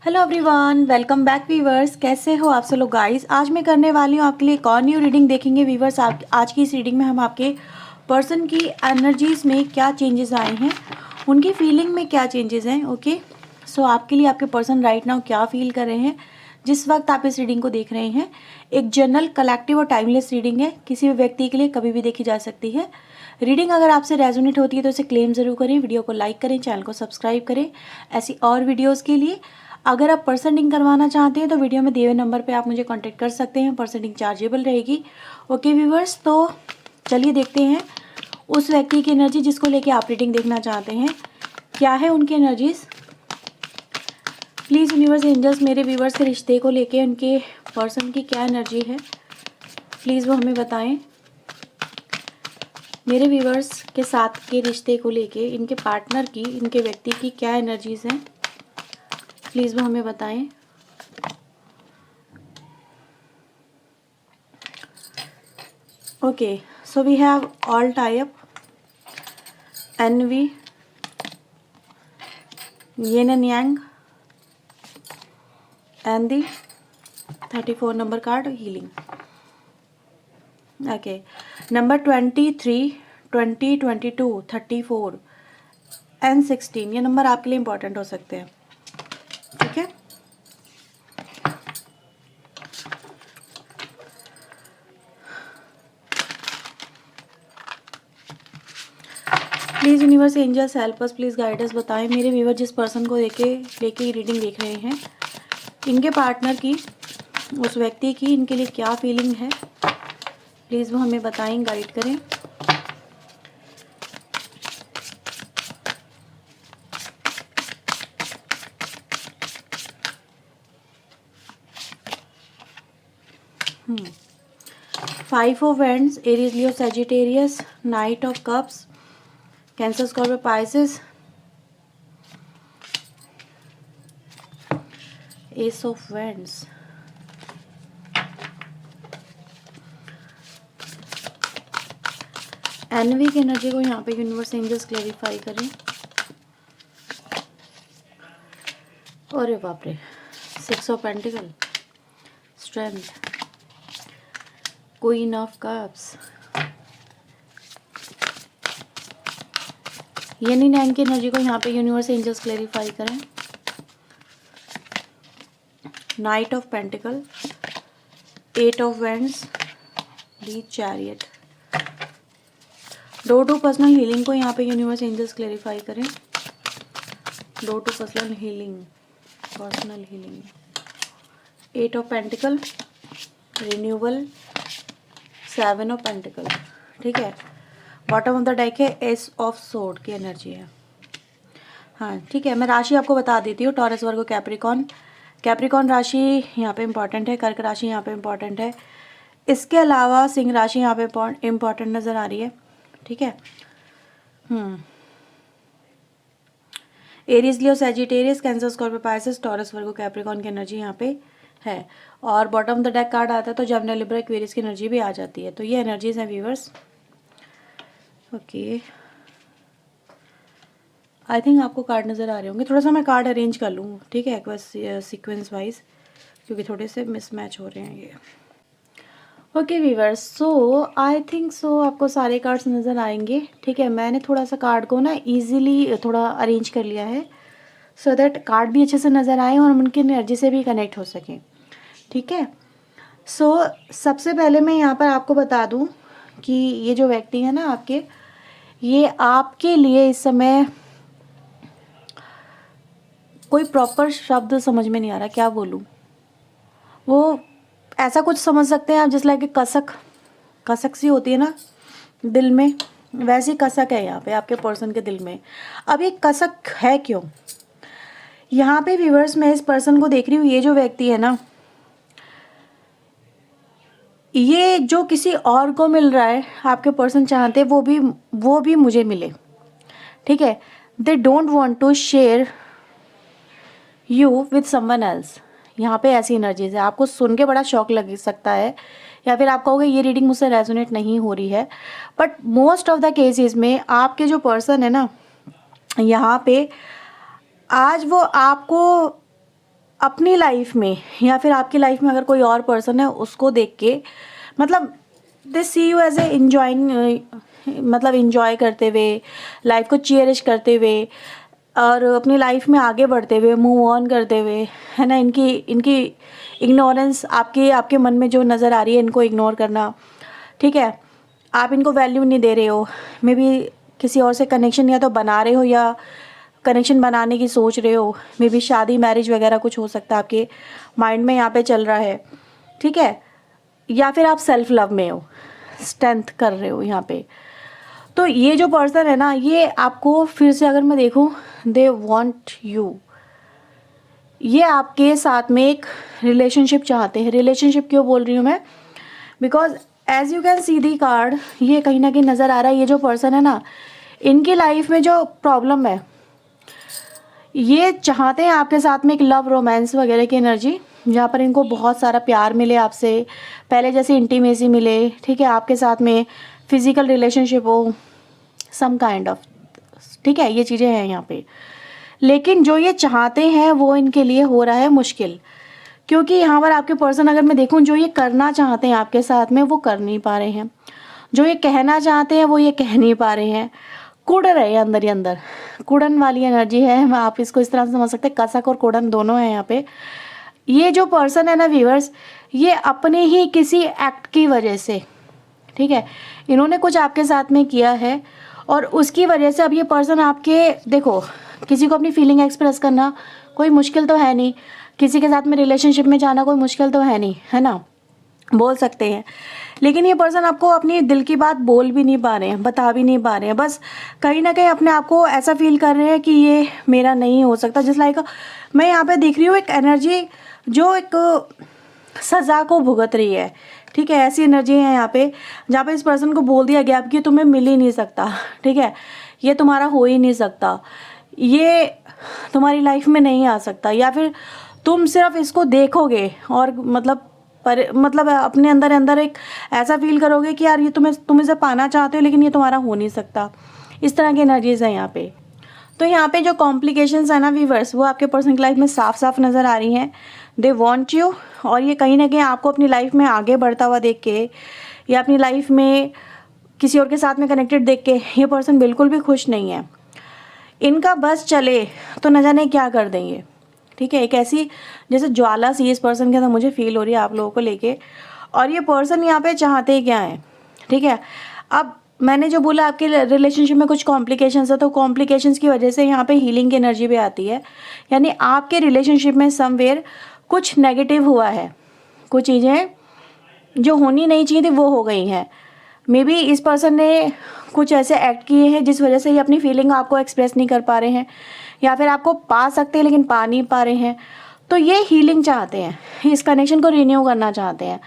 Hello everyone, welcome back viewers. कैसे हो आप सब लोग गाइस। आज मैं करने वाली हूँ आपके लिए एक और न्यू रीडिंग देखेंगे वीवर्स। आप आज की इस रीडिंग में हम आपके पर्सन की एनर्जीज में क्या चेंजेस आए हैं, उनकी फीलिंग में क्या चेंजेस हैं। ओके, सो आपके लिए आपके पर्सन राइट नाउ क्या फील कर रहे हैं जिस वक्त आप इस रीडिंग को देख रहे हैं। एक जनरल, कलेक्टिव और टाइमलेस रीडिंग है, किसी भी व्यक्ति के लिए कभी भी देखी जा सकती है। रीडिंग अगर आपसे रेजोनेट होती है तो इसे क्लेम जरूर करें, वीडियो को लाइक करें, चैनल को सब्सक्राइब करें ऐसी और वीडियोस के लिए। अगर आप पर्सन रिंग करवाना चाहते हैं तो वीडियो में दिए हुए नंबर पे आप मुझे कांटेक्ट कर सकते हैं। पर्सन रिंग चार्जेबल रहेगी। ओके व्यूवर्स, तो चलिए देखते हैं उस व्यक्ति की एनर्जी जिसको लेके आप रीडिंग देखना चाहते हैं, क्या है उनकी एनर्जीज। प्लीज़ यूनिवर्स एंजल्स मेरे व्यूवर्स के रिश्ते को लेके उनके पर्सन की क्या एनर्जी है, प्लीज़ वो हमें बताएं। मेरे व्यूवर्स के साथ के रिश्ते को लेके इनके पार्टनर की, इनके व्यक्ति की क्या एनर्जीज हैं, प्लीज़ वो हमें बताएं। Okay, so we have all tie-up, envy, yin and yang, and the 34 number card, healing. Okay, number 23, 20, 22, 34 and 16 ये नंबर आपके लिए इम्पोर्टेंट हो सकते हैं। ठीक है, please universe angels help us, please guide us. बताएं मेरे व्यूवर जिस पर्सन को लेके रीडिंग देख रहे हैं, इनके पार्टनर की, उस व्यक्ति की इनके लिए क्या फीलिंग है, प्लीज़ वो हमें बताएं, गाइड करें। Five of wands, Aries, Leo, Sagittarius, knight of cups, Cancer, Scorpio, Pisces, ace of wands, envy की एनर्जी को यहाँ पे यूनिवर्स एंजल्स क्लैरिफाई करें। अरे बाप रे, six of pentacle, strength, queen of cups, yin and yang की एनर्जी को यहाँ पे यूनिवर्स एंजल्स क्लैरिफाई करें। Knight of pentacle, eight of wands, the chariot. Door to personal healing को यहाँ पे यूनिवर्स एंजल्स क्लैरिफाई करें। Door to personal healing, personal healing, eight of pentacle, renewal, seven of pentacle. ठीक है, bottom of the deck है ace of sword की energy है। हाँ ठीक है, मैं राशि आपको बता देती हूँ। Taurus, Virgo, Capricorn. कैप्रिकॉन राशि यहाँ पे इम्पॉर्टेंट है, कर्क राशि यहाँ पे इम्पॉर्टेंट है, इसके अलावा सिंह राशि यहाँ पे इम्पॉर्टेंट नज़र आ रही है। ठीक है, Aries, Leo, Sagittarius, Cancer, Scorpio, Pisces, Taurus, Virgo, Capricorn की एनर्जी यहाँ पे है। और bottom of the deck card आता है तो जेमिनी, लिब्रा, एक्वेरियस की एनर्जी भी आ जाती है। तो ये एनर्जीज हैं व्यूवर्स। ओके, आई थिंक आपको कार्ड नज़र आ रहे होंगे। थोड़ा सा मैं कार्ड अरेंज कर लूँ, ठीक है, बस सीक्वेंस वाइज, क्योंकि थोड़े से मिसमैच हो रहे हैं ये। Okay viewers, so I think so आपको सारे कार्ड्स नज़र आएंगे। ठीक है, मैंने थोड़ा सा कार्ड को ना इजीली थोड़ा अरेंज कर लिया है सो दैट कार्ड भी अच्छे से नज़र आए और हम उनकी एनर्जी से भी कनेक्ट हो सकें। ठीक है, सो सबसे पहले मैं यहाँ पर आपको बता दूँ कि ये जो व्यक्ति है ना आपके, ये आपके लिए इस समय कोई प्रॉपर शब्द समझ में नहीं आ रहा क्या बोलूँ। वो ऐसा कुछ समझ सकते हैं आप, जिस लाइक कसक, कसक सी होती है ना दिल में, वैसी कसक है यहाँ पे आपके पर्सन के दिल में। अब ये कसक है क्यों, यहाँ पे व्यूअर्स मैं इस पर्सन को देख रही हूँ। ये जो व्यक्ति है ना, ये जो किसी और को मिल रहा है, आपके पर्सन चाहते वो भी मुझे मिले। ठीक है, they don't want to share you with someone else. यहाँ पे ऐसी एनर्जीज है। आपको सुन के बड़ा शौक लग सकता है या फिर आप कहोगे ये रीडिंग मुझसे रेजोनेट नहीं हो रही है, but most of the cases में आपके जो पर्सन है ना, यहाँ पे आज वो आपको अपनी लाइफ में या फिर आपकी लाइफ में अगर कोई और पर्सन है उसको देख के मतलब दे सी यू एज ए इंजॉइंग, मतलब इंजॉय करते हुए, लाइफ को चेरिश करते हुए और अपनी लाइफ में आगे बढ़ते हुए, मूव ऑन करते हुए, है ना। इनकी इनकी इग्नोरेंस आपके मन में जो नज़र आ रही है, इनको इग्नोर करना, ठीक है। आप इनको वैल्यू नहीं दे रहे हो, मे बी किसी और से कनेक्शन या तो बना रहे हो या कनेक्शन बनाने की सोच रहे हो, मे बी शादी मैरिज वगैरह कुछ हो सकता है आपके माइंड में यहाँ पे चल रहा है, ठीक है। या फिर आप सेल्फ लव में हो, स्ट्रेंथ कर रहे हो यहाँ पे। तो ये जो पर्सन है ना, ये आपको फिर से अगर मैं देखूँ, दे वांट यू, ये आपके साथ में एक रिलेशनशिप चाहते हैं। रिलेशनशिप क्यों बोल रही हूँ मैं, because as you can see the card, ये कहीं ना कहीं नज़र आ रहा है, ये जो पर्सन है ना, इनकी लाइफ में जो प्रॉब्लम है, ये चाहते हैं आपके साथ में एक लव रोमांस वगैरह की एनर्जी, जहाँ पर इनको बहुत सारा प्यार मिले आपसे, पहले जैसे इंटीमेसी मिले, ठीक है, आपके साथ में फिजिकल रिलेशनशिप हो, सम काइंड ऑफ, ठीक है, ये चीज़ें हैं यहाँ पे। लेकिन जो ये चाहते हैं वो इनके लिए हो रहा है मुश्किल, क्योंकि यहाँ पर आपके पर्सन अगर मैं देखूँ, जो ये करना चाहते हैं आपके साथ में वो कर नहीं पा रहे हैं, जो ये कहना चाहते हैं वो ये कह नहीं पा रहे हैं, कुड़ रहे हैं अंदर ही अंदर, कुड़न वाली एनर्जी है। आप इसको इस तरह से समझ सकते हैं, कसक और कुड़न दोनों हैं यहाँ पे। ये जो पर्सन है ना व्यूअर्स, ये अपने ही किसी एक्ट की वजह से, ठीक है, इन्होंने कुछ आपके साथ में किया है और उसकी वजह से अब ये पर्सन आपके, देखो, किसी को अपनी फीलिंग एक्सप्रेस करना कोई मुश्किल तो है नहीं, किसी के साथ में रिलेशनशिप में जाना कोई मुश्किल तो है नहीं, है ना, बोल सकते हैं। लेकिन ये पर्सन आपको अपनी दिल की बात बोल भी नहीं पा रहे हैं, बता भी नहीं पा रहे हैं, बस कहीं ना कहीं अपने आप को ऐसा फील कर रहे हैं कि ये मेरा नहीं हो सकता। जिस लाइक मैं यहाँ पे दिख रही हूँ एक एनर्जी जो एक सज़ा को भुगत रही है, ठीक है, ऐसी एनर्जी है यहाँ पे, जहाँ पे इस पर्सन को बोल दिया गया कि तुम्हें मिल ही नहीं सकता, ठीक है, ये तुम्हारा हो ही नहीं सकता, ये तुम्हारी लाइफ में नहीं आ सकता, या फिर तुम सिर्फ इसको देखोगे और मतलब अपने अंदर अंदर एक ऐसा फील करोगे कि यार ये तुम इसे पाना चाहते हो लेकिन ये तुम्हारा हो नहीं सकता। इस तरह की एनर्जीज है यहाँ पे। तो यहाँ पे जो कॉम्प्लिकेशंस है ना व्यूअर्स, वो आपके पर्सन की लाइफ में साफ साफ नज़र आ रही हैं। दे वांट यू, और ये कहीं ना कहीं आपको अपनी लाइफ में आगे बढ़ता हुआ देख के या अपनी लाइफ में किसी और के साथ में कनेक्टेड देख के ये पर्सन बिल्कुल भी खुश नहीं है। इनका बस चले तो न जाने क्या कर देंगे, ठीक है। एक ऐसी जैसे ज्वाला सी इस पर्सन के अंदर मुझे फील हो रही है आप लोगों को लेके। और ये पर्सन यहाँ पे चाहते क्या है, ठीक है। अब मैंने जो बोला आपके रिलेशनशिप में कुछ कॉम्प्लिकेशंस है, तो कॉम्प्लिकेशंस की वजह से यहाँ पे हीलिंग की एनर्जी भी आती है, यानी आपके रिलेशनशिप में समवेयर कुछ नेगेटिव हुआ है, कुछ चीज़ें जो होनी नहीं चाहिए थी वो हो गई हैं। मे बी इस पर्सन ने कुछ ऐसे एक्ट किए हैं जिस वजह से ये अपनी फीलिंग आपको एक्सप्रेस नहीं कर पा रहे हैं, या फिर आपको पा सकते हैं लेकिन पा नहीं पा रहे हैं। तो ये हीलिंग चाहते हैं, इस कनेक्शन को रिन्यू करना चाहते हैं।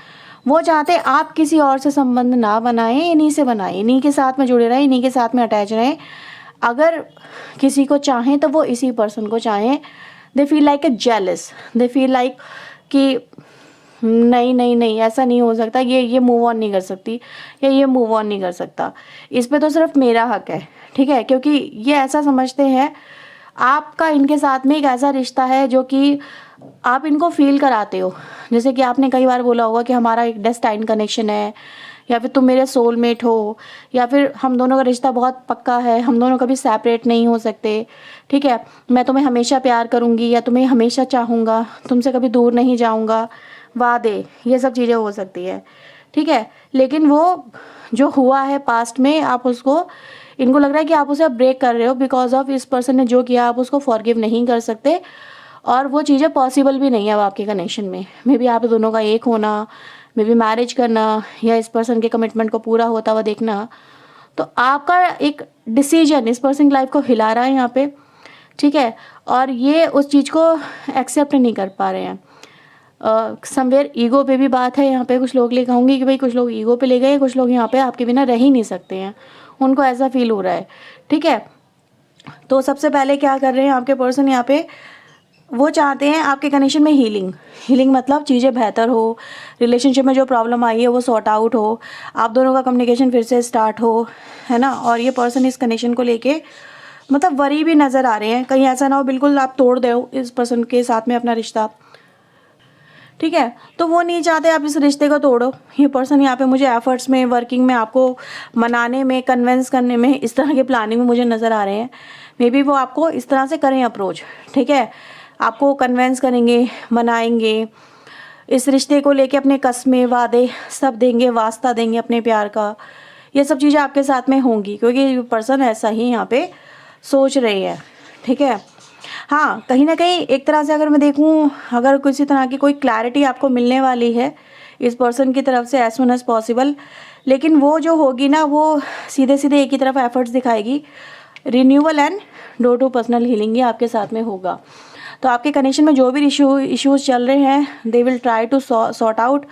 वो चाहते हैं आप किसी और से संबंध ना बनाएं, इन्हीं से बनाएं, इन्हीं के साथ में जुड़े रहें, इन्हीं के साथ में अटैच रहें। अगर किसी को चाहें तो वो इसी पर्सन को चाहें। They feel like a jealous, they feel like कि नहीं नहीं नहीं, ऐसा नहीं हो सकता, ये मूव ऑन नहीं कर सकती या ये मूव ऑन नहीं कर सकता, इस पे तो सिर्फ मेरा हक है, ठीक है। क्योंकि ये ऐसा समझते हैं आपका इनके साथ में एक ऐसा रिश्ता है जो कि आप इनको फील कराते हो। जैसे कि आपने कई बार बोला होगा कि हमारा एक डेस्टाइन कनेक्शन है, या फिर तुम मेरे सोलमेट हो, या फिर हम दोनों का रिश्ता बहुत पक्का है, हम दोनों कभी सेपरेट नहीं हो सकते, ठीक है। मैं तुम्हें हमेशा प्यार करूँगी या तुम्हें हमेशा चाहूँगा, तुमसे कभी दूर नहीं जाऊँगा, वादे, ये सब चीज़ें हो सकती है, ठीक है। लेकिन वो जो हुआ है पास्ट में, आप उसको, इनको लग रहा है कि आप उसे अब ब्रेक कर रहे हो बिकॉज ऑफ इस पर्सन ने जो किया, आप उसको फॉरगिव नहीं कर सकते और वो चीज़ें पॉसिबल भी नहीं है अब आपके कनेक्शन में। मे बी आप दोनों का एक होना, मे बी मैरिज करना, या इस पर्सन के कमिटमेंट को पूरा होता हुआ देखना। तो आपका एक डिसीजन इस पर्सन की लाइफ को हिला रहा है यहाँ पे, ठीक है। और ये उस चीज़ को एक्सेप्ट नहीं कर पा रहे हैं। समवेयर ईगो पे भी बात है यहाँ पे। कुछ लोग ले कहूँगी कि भाई कुछ लोग ईगो पे ले गए, कुछ लोग यहाँ पे आपके बिना रह ही नहीं सकते हैं, उनको ऐसा फील हो रहा है, ठीक है। तो सबसे पहले क्या कर रहे हैं आपके पर्सन यहाँ पे, वो चाहते हैं आपके कनेक्शन में हीलिंग मतलब चीज़ें बेहतर हो, रिलेशनशिप में जो प्रॉब्लम आई है वो सॉर्ट आउट हो, आप दोनों का कम्युनिकेशन फिर से स्टार्ट हो, है ना। और ये पर्सन इस कनेक्शन को लेके मतलब वरी भी नज़र आ रहे हैं, कहीं ऐसा ना हो बिल्कुल आप तोड़ दो इस पर्सन के साथ में अपना रिश्ता, ठीक है। तो वो नहीं चाहते आप इस रिश्ते को तोड़ो। ये पर्सन यहाँ पे मुझे एफर्ट्स में, वर्किंग में, आपको मनाने में, कन्विंस करने में, इस तरह की प्लानिंग में मुझे नज़र आ रहे हैं। मे बी वो आपको इस तरह से करें अप्रोच, ठीक है। आपको कन्विंस करेंगे, मनाएंगे, इस रिश्ते को लेके अपने कस्में, वादे सब देंगे, वास्ता देंगे अपने प्यार का। ये सब चीज़ें आपके साथ में होंगी क्योंकि पर्सन ऐसा ही यहाँ पे सोच रही है, ठीक है। हाँ, कहीं ना कहीं एक तरह से अगर मैं देखूँ, अगर किसी तरह की कोई क्लैरिटी आपको मिलने वाली है इस पर्सन की तरफ से एज सुन एज पॉसिबल, लेकिन वो जो होगी ना वो सीधे सीधे एक ही तरफ एफर्ट्स दिखाएगी। Renewal and door to personal healing ये आपके साथ में होगा। तो आपके कनेक्शन में जो भी इश्यूज़ चल रहे हैं they will try to sort out,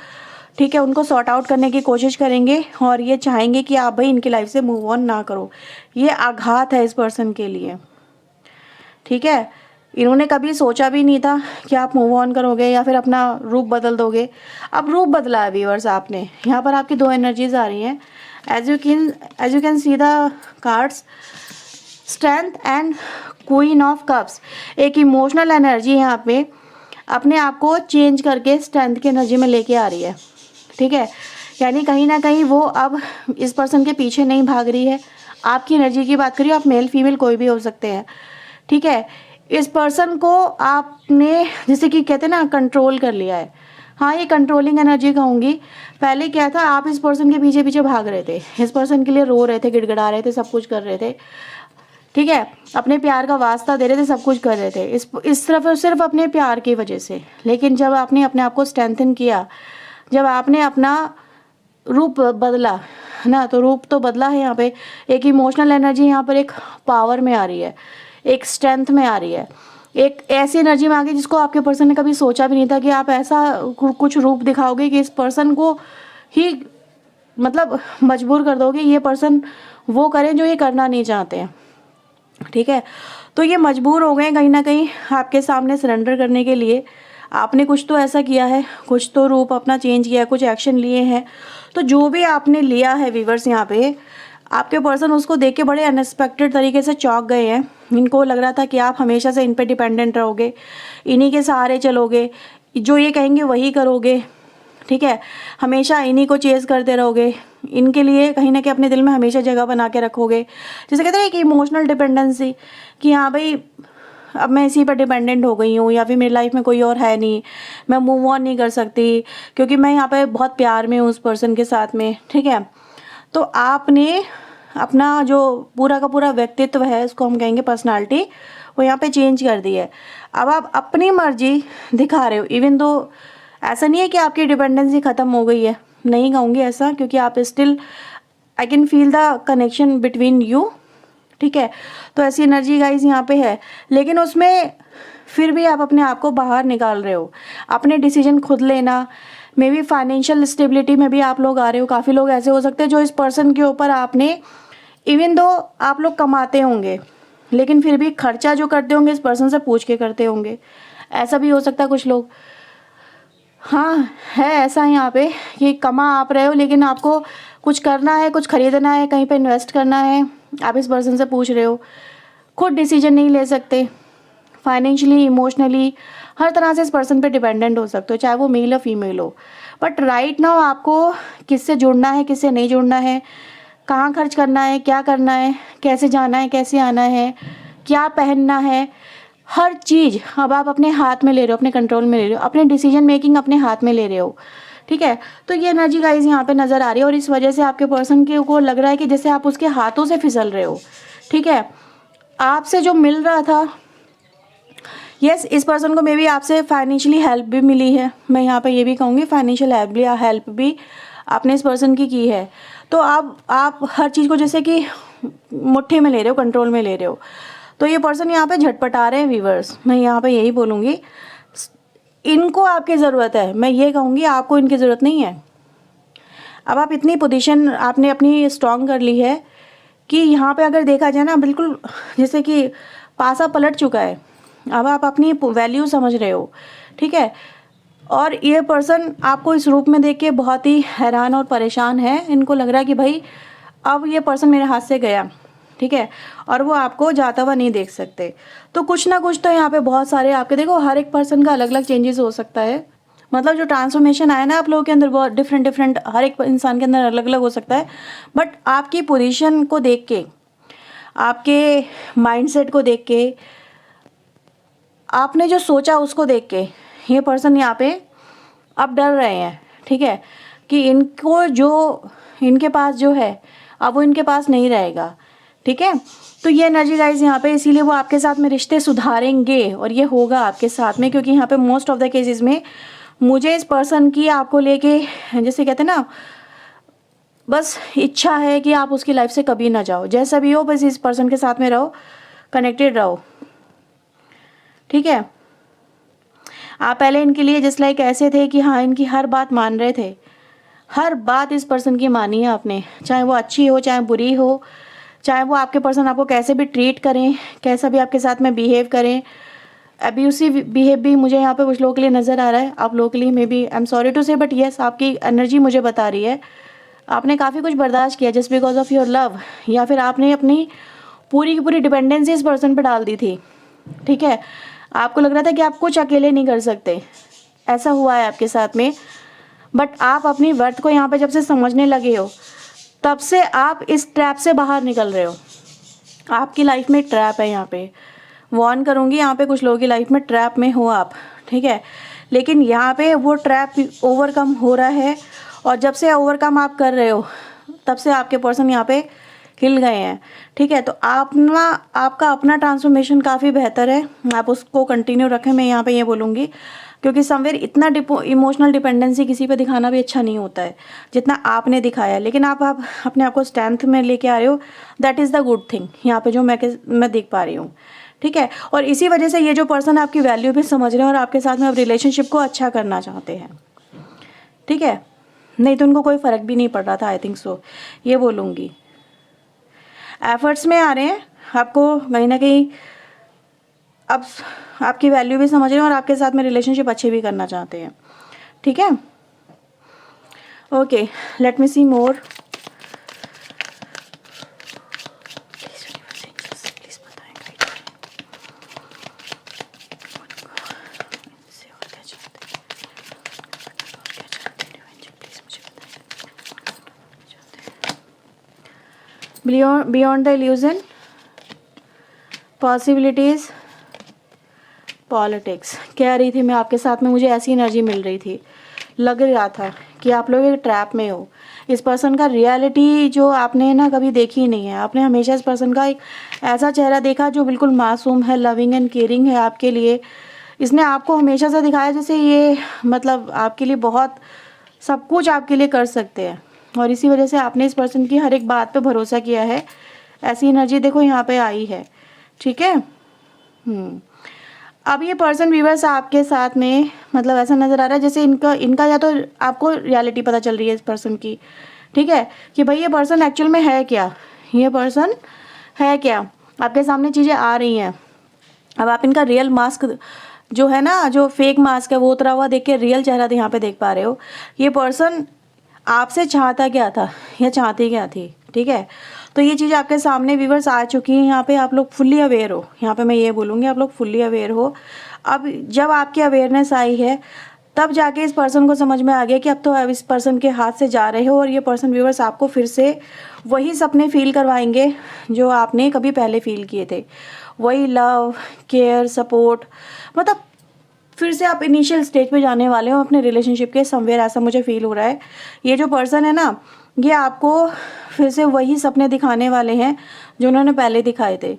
ठीक है। उनको सॉर्ट आउट करने की कोशिश करेंगे और ये चाहेंगे कि आप भाई इनकी लाइफ से मूव ऑन ना करो। ये आघात है इस पर्सन के लिए, ठीक है। इन्होंने कभी सोचा भी नहीं था कि आप मूव ऑन करोगे या फिर अपना रूप बदल दोगे। अब रूप बदला है व्यूअर्स आपने। यहाँ पर आपकी दो एनर्जीज आ रही हैं। As you can see the cards, strength and queen of cups. एक इमोशनल एनर्जी यहाँ पे अपने आप को चेंज करके स्ट्रेंथ की एनर्जी में लेके आ रही है, ठीक है। यानी कहीं ना कहीं वो अब इस पर्सन के पीछे नहीं भाग रही है। आपकी एनर्जी की बात करिए, आप मेल फीमेल कोई भी हो सकते हैं, ठीक है। इस पर्सन को आपने जैसे कि कहते हैं ना कंट्रोल कर लिया है। हाँ, ये कंट्रोलिंग एनर्जी कहूँगी। पहले क्या था, आप इस पर्सन के पीछे पीछे भाग रहे थे, इस पर्सन के लिए रो रहे थे, गिड़गिड़ा रहे थे, सब कुछ कर रहे थे, ठीक है। अपने प्यार का वास्ता दे रहे थे, सब कुछ कर रहे थे इस तरफ सिर्फ अपने प्यार की वजह से। लेकिन जब आपने अपने आप को स्ट्रेंथन किया, जब आपने अपना रूप बदला ना, तो रूप तो बदला है यहाँ पे। एक इमोशनल एनर्जी यहाँ पर एक पावर में आ रही है, एक स्ट्रेंथ में आ रही है, एक ऐसी एनर्जी में आ गई जिसको आपके पर्सन ने कभी सोचा भी नहीं था कि आप ऐसा कुछ रूप दिखाओगे कि इस पर्सन को ही मतलब मजबूर कर दोगे ये पर्सन वो करें जो ये करना नहीं चाहते हैं, ठीक है। तो ये मजबूर हो गए कहीं ना कहीं आपके सामने सरेंडर करने के लिए। आपने कुछ तो ऐसा किया है, कुछ तो रूप अपना चेंज किया है, कुछ एक्शन लिए हैं। तो जो भी आपने लिया है व्यूअर्स, यहाँ पे आपके पर्सन उसको देख के बड़े अनएक्सपेक्टेड तरीके से चौंक गए हैं। इनको लग रहा था कि आप हमेशा से इन पे डिपेंडेंट रहोगे, इन्हीं के सहारे चलोगे, जो ये कहेंगे वही करोगे, ठीक है। हमेशा इन्हीं को चेज़ करते रहोगे, इनके लिए कहीं ना कहीं अपने दिल में हमेशा जगह बना के रखोगे। जैसे कहते हैं एक इमोशनल डिपेंडेंसी कि हाँ भाई अब मैं इसी पर डिपेंडेंट हो गई हूँ, या फिर मेरी लाइफ में कोई और है नहीं, मैं मूव ऑन नहीं कर सकती क्योंकि मैं यहाँ पे बहुत प्यार में हूँ उस पर्सन के साथ में, ठीक है। तो आपने अपना जो पूरा का पूरा व्यक्तित्व है, उसको हम कहेंगे पर्सनालिटी, वो यहाँ पे चेंज कर दी है। अब आप अपनी मर्जी दिखा रहे हो। इवन दो ऐसा नहीं है कि आपकी डिपेंडेंसी ख़त्म हो गई है, नहीं कहूँगी ऐसा, क्योंकि आप still I can feel the connection between you, ठीक है। तो ऐसी एनर्जी गाइस यहाँ पे है, लेकिन उसमें फिर भी आप अपने आप को बाहर निकाल रहे हो, अपने डिसीजन खुद लेना। मे बी फाइनेंशियल स्टेबिलिटी में भी आप लोग आ रहे हो। काफ़ी लोग ऐसे हो सकते हैं जो इस पर्सन के ऊपर आपने, इवन दो आप लोग कमाते होंगे लेकिन फिर भी खर्चा जो करते होंगे इस पर्सन से पूछ के करते होंगे, ऐसा भी हो सकता है कुछ लोग। हाँ, है ऐसा यहाँ पे कि कमा आप रहे हो लेकिन आपको कुछ करना है, कुछ खरीदना है, कहीं पे इन्वेस्ट करना है, आप इस पर्सन से पूछ रहे हो। खुद डिसीजन नहीं ले सकते, फाइनेंशियली, इमोशनली, हर तरह से इस पर्सन पे डिपेंडेंट हो सकते हो, चाहे वो मेल या फीमेल हो। बट राइट नाउ आपको किससे जुड़ना है, किससे नहीं जुड़ना है, कहाँ खर्च करना है, क्या करना है, कैसे जाना है, कैसे आना है, क्या पहनना है, हर चीज़ अब आप अपने हाथ में ले रहे हो, अपने कंट्रोल में ले रहे हो, अपने डिसीजन मेकिंग अपने हाथ में ले रहे हो, ठीक है। तो ये एनर्जी गाइस यहाँ पे नज़र आ रही है और इस वजह से आपके पर्सन के को लग रहा है कि जैसे आप उसके हाथों से फिसल रहे हो, ठीक है। आपसे जो मिल रहा था, यस, इस पर्सन को मे बी आपसे फाइनेंशियली हेल्प भी मिली है। मैं यहाँ पे ये भी कहूँगी फाइनेंशियल हेल्प भी आपने इस पर्सन की है। तो अब आप हर चीज़ को जैसे कि मुट्ठी में ले रहे हो, कंट्रोल में ले रहे हो। तो ये पर्सन यहाँ पे झटपटा रहे हैं व्यूअर्स, मैं यहाँ पे यही बोलूँगी। इनको आपकी ज़रूरत है, मैं ये कहूँगी आपको इनकी ज़रूरत नहीं है। अब आप इतनी पोजीशन आपने अपनी स्ट्रॉन्ग कर ली है कि यहाँ पे अगर देखा जाए ना, बिल्कुल जैसे कि पासा पलट चुका है। अब आप अपनी वैल्यू समझ रहे हो, ठीक है। और ये पर्सन आपको इस रूप में देख के बहुत ही हैरान और परेशान है। इनको लग रहा है कि भाई अब ये पर्सन मेरे हाथ से गया, ठीक है, और वो आपको जाता हुआ नहीं देख सकते। तो कुछ ना कुछ तो यहाँ पे बहुत सारे आपके, देखो हर एक पर्सन का अलग अलग चेंजेस हो सकता है, मतलब जो ट्रांसफॉर्मेशन आया ना आप लोगों के अंदर बहुत डिफरेंट डिफरेंट, हर एक इंसान के अंदर अलग अलग हो सकता है। बट आपकी पोजीशन को देख के, आपके माइंडसेट को देख के, आपने जो सोचा उसको देख के, ये पर्सन यहाँ पे अब डर रहे हैं, ठीक है, कि इनको जो इनके पास जो है अब वो इनके पास नहीं रहेगा, ठीक है। तो ये एनर्जी गाइज यहाँ पे, इसीलिए वो आपके साथ में रिश्ते सुधारेंगे और ये होगा आपके साथ में, क्योंकि यहाँ पे मोस्ट ऑफ द केसेस में मुझे इस पर्सन की आपको लेके, जैसे कहते हैं ना, बस इच्छा है कि आप उसकी लाइफ से कभी ना जाओ, जैसा भी हो बस इस पर्सन के साथ में रहो, कनेक्टेड रहो, ठीक है। आप पहले इनके लिए जस्ट लाइक ऐसे थे कि हाँ इनकी हर बात मान रहे थे, हर बात इस पर्सन की मानी है आपने, चाहे वो अच्छी हो चाहे बुरी हो, चाहे वो आपके पर्सन आपको कैसे भी ट्रीट करें, कैसा भी आपके साथ में बिहेव करें, अब्यूसिव बिहेव भी मुझे यहाँ पे कुछ लोगों के लिए नज़र आ रहा है, आप लोगों के लिए maybe, I am sorry to say, but yes आपकी एनर्जी मुझे बता रही है आपने काफ़ी कुछ बर्दाश्त किया just because of your love, या फिर आपने अपनी पूरी की पूरी डिपेंडेंसी इस पर्सन पर डाल दी थी, ठीक है। आपको लग रहा था कि आप कुछ अकेले नहीं कर सकते, ऐसा हुआ है आपके साथ में, बट आप अपनी वर्थ को यहाँ पे जब से समझने लगे हो तब से आप इस ट्रैप से बाहर निकल रहे हो। आपकी लाइफ में ट्रैप है, यहाँ पे वार्न करूँगी, यहाँ पे कुछ लोगों की लाइफ में ट्रैप में हो आप, ठीक है, लेकिन यहाँ पे वो ट्रैप ओवरकम हो रहा है, और जब से ओवरकम आप कर रहे हो तब से आपके पर्सन यहाँ पे हिल गए हैं, ठीक है। तो आपका अपना ट्रांसफॉर्मेशन काफ़ी बेहतर है, आप उसको कंटिन्यू रखें, मैं यहाँ पे ये बोलूँगी, क्योंकि समवेयर इतना इमोशनल डिपेंडेंसी किसी पे दिखाना भी अच्छा नहीं होता है जितना आपने दिखाया, लेकिन आप अपने आप को स्ट्रेंथ में लेके आ रहे हो, that is the good thing यहाँ पे जो मैं देख पा रही हूँ, ठीक है। और इसी वजह से ये जो पर्सन आपकी वैल्यू भी समझ रहे हैं और आपके साथ में अब रिलेशनशिप को अच्छा करना चाहते हैं, ठीक है, नहीं तो उनको कोई फ़र्क भी नहीं पड़ रहा था, आई थिंक सो, ये बोलूँगी। एफर्ट्स में आ रहे हैं, आपको कहीं ना कहीं अब आपकी वैल्यू भी समझ रहे हैं और आपके साथ में रिलेशनशिप अच्छे भी करना चाहते हैं, ठीक है। Okay, let me see more. Beyond the illusion, possibilities, politics. कह रही थी मैं आपके साथ में, मुझे ऐसी एनर्जी मिल रही थी, लग रहा था कि आप लोग एक ट्रैप में हो। इस पर्सन का रियलिटी जो आपने ना कभी देखी ही नहीं है, आपने हमेशा इस पर्सन का एक ऐसा चेहरा देखा जो बिल्कुल मासूम है, लविंग एंड केयरिंग है आपके लिए। इसने आपको हमेशा से दिखाया जैसे ये मतलब आपके लिए बहुत सब कुछ आपके लिए कर सकते हैं, और इसी वजह से आपने इस पर्सन की हर एक बात पे भरोसा किया है। ऐसी एनर्जी देखो यहाँ पे आई है, ठीक है। अब ये पर्सन व्यूअर्स आपके साथ में मतलब ऐसा नज़र आ रहा है जैसे इनका या तो आपको रियलिटी पता चल रही है इस पर्सन की, ठीक है, कि भाई ये पर्सन एक्चुअल में है क्या, ये पर्सन है क्या, आपके सामने चीज़ें आ रही हैं। अब आप इनका रियल मास्क जो है ना, जो फेक मास्क है वो उतरा हुआ देख के रियल चेहरा यहाँ पे देख पा रहे हो। ये पर्सन आपसे चाहता क्या था या चाहती क्या थी, ठीक है। तो ये चीज़ आपके सामने व्यूअर्स आ चुकी है, यहाँ पे आप लोग फुल्ली अवेयर हो, यहाँ पे मैं ये बोलूँगी आप लोग फुल्ली अवेयर हो। अब जब आपकी अवेयरनेस आई है तब जाके इस पर्सन को समझ में आ गया कि अब तो इस पर्सन के हाथ से जा रहे हो, और ये पर्सन व्यूअर्स आपको फिर से वही सपने फील करवाएंगे जो आपने कभी पहले फील किए थे, वही लव, केयर, सपोर्ट, मतलब फिर से आप इनिशियल स्टेज पे जाने वाले हो अपने रिलेशनशिप के समवेयर, ऐसा मुझे फील हो रहा है। ये जो पर्सन है ना, ये आपको फिर से वही सपने दिखाने वाले हैं जो उन्होंने पहले दिखाए थे।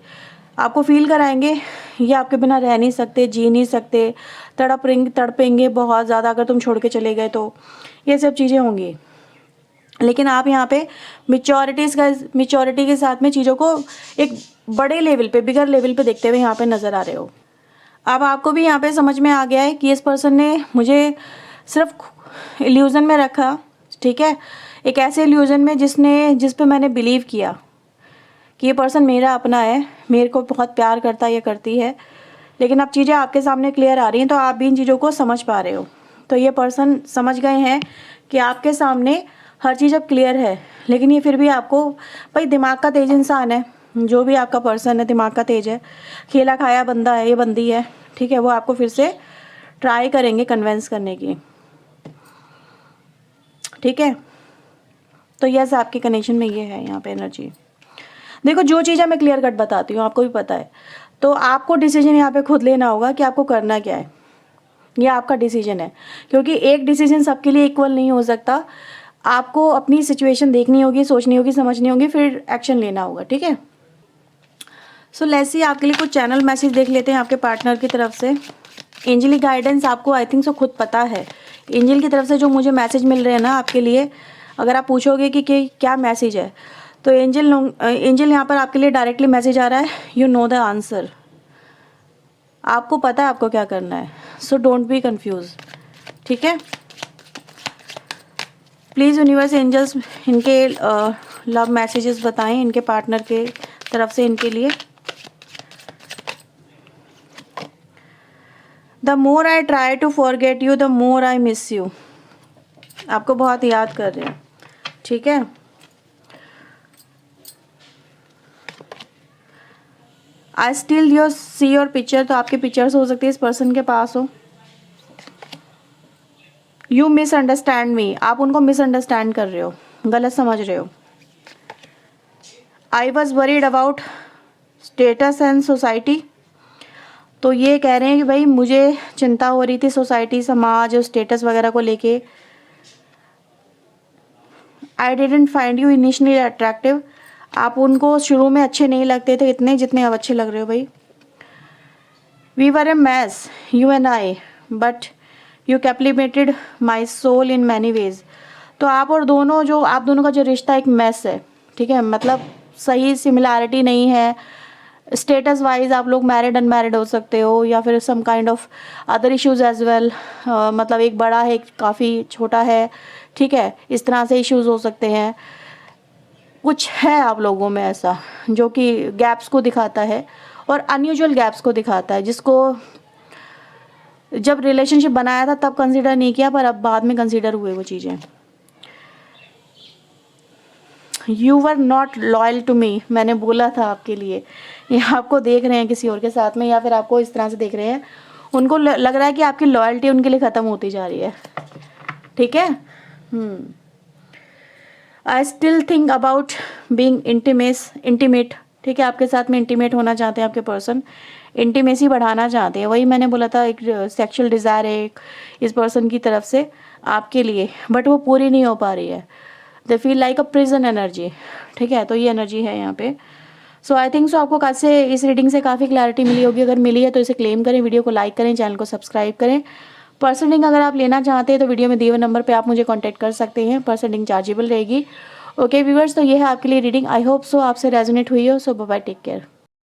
आपको फील कराएंगे ये आपके बिना रह नहीं सकते, जी नहीं सकते, तड़पेंगे बहुत ज़्यादा अगर तुम छोड़ के चले गए, तो ये सब चीज़ें होंगी। लेकिन आप यहाँ पे मैच्योरिटी के साथ में चीज़ों को एक बड़े लेवल पे, बिगर लेवल पे देखते हुए यहाँ पे नज़र आ रहे हो। अब आपको भी यहाँ पे समझ में आ गया है कि इस पर्सन ने मुझे सिर्फ इल्यूज़न में रखा, ठीक है, एक ऐसे इल्यूज़न में जिस पे मैंने बिलीव किया कि ये पर्सन मेरा अपना है, मेरे को बहुत प्यार करता है, ये करती है। लेकिन अब चीज़ें आपके सामने क्लियर आ रही हैं तो आप भी इन चीज़ों को समझ पा रहे हो। तो ये पर्सन समझ गए हैं कि आपके सामने हर चीज़ अब क्लियर है, लेकिन ये फिर भी आपको, भाई दिमाग का तेज इंसान है, जो भी आपका पर्सन है, दिमाग का तेज है, खेला खाया बंदा है, ये बंदी है, ठीक है, वो आपको फिर से ट्राई करेंगे कन्विंस करने की, ठीक है। तो यस, आपके कनेक्शन में ये है यहाँ पे एनर्जी। देखो, जो चीज़ें मैं क्लियर कट बताती हूँ, आपको भी पता है, तो आपको डिसीजन यहाँ पे खुद लेना होगा कि आपको करना क्या है। ये आपका डिसीजन है, क्योंकि एक डिसीजन सबके लिए इक्वल नहीं हो सकता। आपको अपनी सिचुएशन देखनी होगी, सोचनी होगी, समझनी होगी, फिर एक्शन लेना होगा, ठीक है। सो लेट्स सी, आपके लिए कुछ चैनल मैसेज देख लेते हैं आपके पार्टनर की तरफ से। एंजलिक गाइडेंस आपको आई थिंक सो खुद पता है। एंजल की तरफ से जो मुझे मैसेज मिल रहे हैं ना आपके लिए, अगर आप पूछोगे कि क्या मैसेज है, तो एंजल यहाँ पर आपके लिए डायरेक्टली मैसेज आ रहा है, यू नो द आंसर। आपको पता है आपको क्या करना है, सो डोंट बी कंफ्यूज, ठीक है। प्लीज़ यूनिवर्स एंजल्स इनके लव मैसेजेस बताएं इनके पार्टनर के तरफ से इनके लिए। The more I try to forget you the more I miss you. आपको बहुत याद कर रहे हैं, ठीक है। I still your see your picture, तो आपके पिक्चर्स हो सकते हैं इस पर्सन के पास हो। यू मिसअंडरस्टैंड मी, आप उनको मिसअंडरस्टैंड कर रहे हो, गलत समझ रहे हो। I was worried about status and society, तो ये कह रहे हैं कि भाई मुझे चिंता हो रही थी सोसाइटी, समाज और स्टेटस वगैरह को लेके। I didn't find you initially attractive, आप उनको शुरू में अच्छे नहीं लगते थे इतने जितने अब अच्छे लग रहे हो भाई। We were a mess you and I, but you captivated my soul in many ways. तो आप दोनों का जो रिश्ता एक मैस है, ठीक है, मतलब सही सिमिलैरिटी नहीं है। स्टेटस वाइज आप लोग मैरिड अनमैरिड हो सकते हो, या फिर some kind of other issues as well, मतलब एक बड़ा है, काफ़ी छोटा है, ठीक है, इस तरह से इश्यूज हो सकते हैं। कुछ है आप लोगों में ऐसा जो कि गैप्स को दिखाता है, और अनयूजुअल गैप्स को दिखाता है, जिसको जब रिलेशनशिप बनाया था तब कंसीडर नहीं किया, पर अब बाद में कंसीडर हुए वो चीज़ें। You were not loyal to me, मैंने बोला था आपके लिए। ये आपको देख रहे हैं किसी और के साथ में, या फिर आपको इस तरह से देख रहे हैं, उनको लग रहा है कि आपकी लॉयल्टी उनके लिए ख़त्म होती जा रही है, ठीक है। I still think about being intimate, ठीक है, आपके साथ में इंटीमेट होना चाहते हैं आपके पर्सन, इंटीमेसी बढ़ाना चाहते हैं। वही मैंने बोला था, एक सेक्सुअल डिज़ायर है इस पर्सन की तरफ से आपके लिए, बट वो पूरी नहीं हो पा रही है। They feel like a prison energy, ठीक है, तो ये एनर्जी है यहाँ पे। सो आई थिंक सो आपको कैसे इस रीडिंग से काफ़ी क्लैरिटी मिली होगी। अगर मिली है तो इसे क्लेम करें, वीडियो को लाइक करें, चैनल को सब्सक्राइब करें। पर्सनिंग अगर आप लेना चाहते हैं तो वीडियो में दिए हुए नंबर पे आप मुझे कांटेक्ट कर सकते हैं, पर्सनिंग चार्जेबल रहेगी। ओके व्यूअर्स, तो ये है आपके लिए रीडिंग। आई होप सो आपसे रेजोनेट हुई हो। सो बाय बाय, टेक केयर।